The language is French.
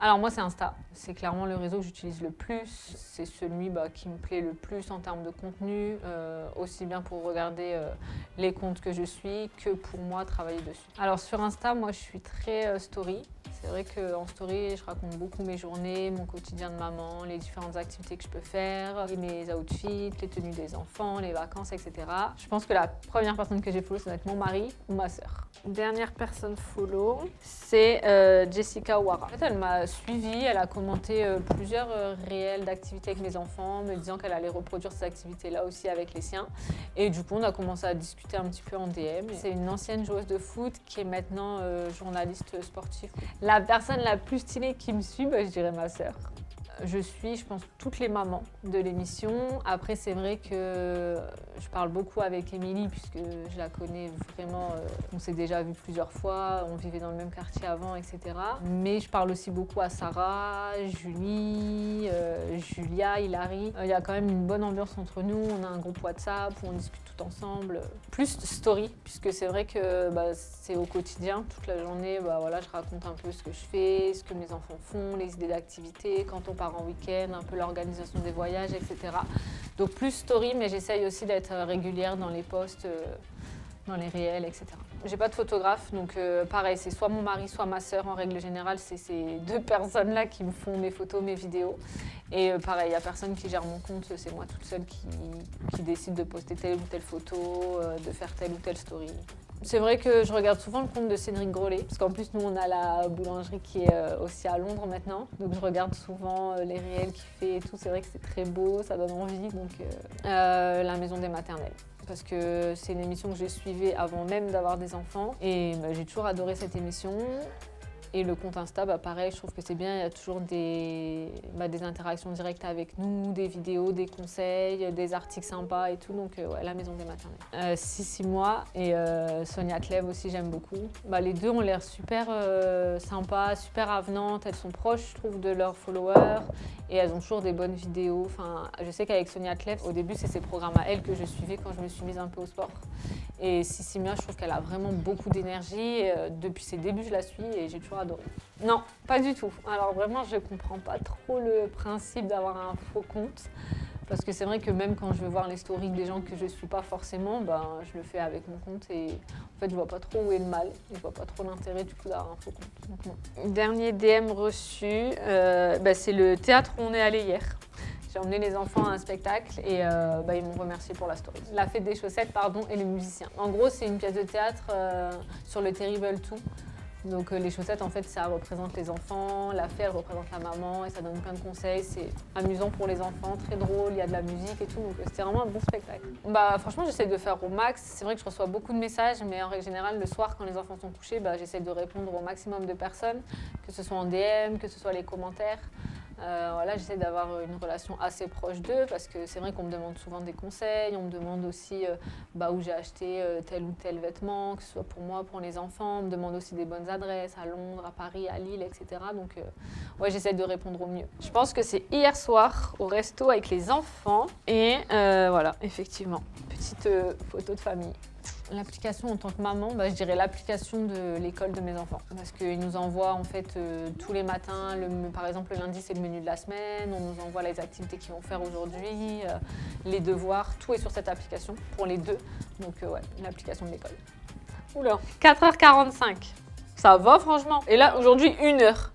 Alors moi c'est Insta, c'est clairement le réseau que j'utilise le plus, c'est celui qui me plaît le plus en termes de contenu, aussi bien pour regarder les comptes que je suis que pour moi travailler dessus. Alors sur Insta, moi je suis très story. C'est vrai qu'en story, je raconte beaucoup mes journées, mon quotidien de maman, les différentes activités que je peux faire, mes outfits, les tenues des enfants, les vacances, etc. Je pense que la première personne que j'ai follow, ça doit être mon mari ou ma sœur. Dernière personne follow, c'est Jessica Ouara. En fait, elle m'a suivie, elle a commenté plusieurs réels d'activités avec mes enfants, me disant qu'elle allait reproduire ces activités-là aussi avec les siens. Et du coup, on a commencé à discuter un petit peu en DM. C'est une ancienne joueuse de foot qui est maintenant journaliste sportive. La personne la plus stylée qui me suit, je dirais ma sœur. Je suis, je pense, toutes les mamans de l'émission. Après, c'est vrai que je parle beaucoup avec Émilie puisque je la connais vraiment. On s'est déjà vu plusieurs fois, on vivait dans le même quartier avant, etc. Mais je parle aussi beaucoup à Sarah, Julie, Julia, Hilary. Il y a quand même une bonne ambiance entre nous. On a un groupe WhatsApp où on discute tout ensemble. Plus story, puisque c'est vrai que c'est au quotidien, toute la journée. Voilà, je raconte un peu ce que je fais, ce que mes enfants font, les idées d'activités, quand on part en week-end, un peu l'organisation des voyages, etc. Donc plus story, mais j'essaye aussi d'être régulière dans les posts, dans les réels, etc. J'ai pas de photographe, donc pareil, c'est soit mon mari, soit ma sœur. En règle générale, c'est ces deux personnes-là qui me font mes photos, mes vidéos. Et pareil, il n'y a personne qui gère mon compte, c'est moi toute seule qui décide de poster telle ou telle photo, de faire telle ou telle story. C'est vrai que je regarde souvent le compte de Cédric Grolet, parce qu'en plus nous on a la boulangerie qui est aussi à Londres maintenant, donc je regarde souvent les réels qu'il fait et tout. C'est vrai que c'est très beau, ça donne envie. Donc la maison des maternelles, parce que c'est une émission que je suivais avant même d'avoir des enfants et j'ai toujours adoré cette émission. Et le compte Insta, pareil, je trouve que c'est bien, il y a toujours des interactions directes avec nous, des vidéos, des conseils, des articles sympas et tout, donc ouais, la maison des maternelles. Sissi Moi et Sonia Clèves aussi, j'aime beaucoup. Les deux ont l'air super sympas, super avenantes, elles sont proches, je trouve, de leurs followers et elles ont toujours des bonnes vidéos. Enfin, je sais qu'avec Sonia Clèves, au début, c'est ses programmes à elle que je suivais quand je me suis mise un peu au sport. Et Sissi Moi, je trouve qu'elle a vraiment beaucoup d'énergie. Depuis ses débuts, je la suis et j'ai toujours adoré. Non, pas du tout. Alors vraiment, je comprends pas trop le principe d'avoir un faux compte. Parce que c'est vrai que même quand je veux voir les stories des gens que je suis pas forcément, je le fais avec mon compte. Et en fait, je vois pas trop où est le mal. Et je vois pas trop l'intérêt du coup d'avoir un faux compte. Donc, non. Dernier DM reçu, c'est le théâtre où on est allé hier. J'ai emmené les enfants à un spectacle et ils m'ont remercié pour la story. La fête des chaussettes, et les musiciens. En gros, c'est une pièce de théâtre sur le Terrible 2. Donc les chaussettes, en fait, ça représente les enfants, la fée, elle représente la maman et ça donne plein de conseils. C'est amusant pour les enfants, très drôle, il y a de la musique et tout, donc c'était vraiment un bon spectacle. Franchement, j'essaie de faire au max. C'est vrai que je reçois beaucoup de messages, mais en règle générale, le soir, quand les enfants sont couchés, j'essaie de répondre au maximum de personnes, que ce soit en DM, que ce soit les commentaires. J'essaie d'avoir une relation assez proche d'eux parce que c'est vrai qu'on me demande souvent des conseils, on me demande aussi où j'ai acheté tel ou tel vêtement, que ce soit pour moi, pour les enfants, on me demande aussi des bonnes adresses à Londres, à Paris, à Lille, etc. Donc j'essaie de répondre au mieux. Je pense que c'est hier soir au resto avec les enfants et voilà, effectivement, petite photo de famille. L'application en tant que maman, je dirais l'application de l'école de mes enfants. Parce qu'ils nous envoient en fait tous les matins, par exemple le lundi c'est le menu de la semaine, on nous envoie les activités qu'ils vont faire aujourd'hui, les devoirs, tout est sur cette application pour les deux. Donc l'application de l'école. Oula, 4h45, ça va franchement. Et là aujourd'hui 1h.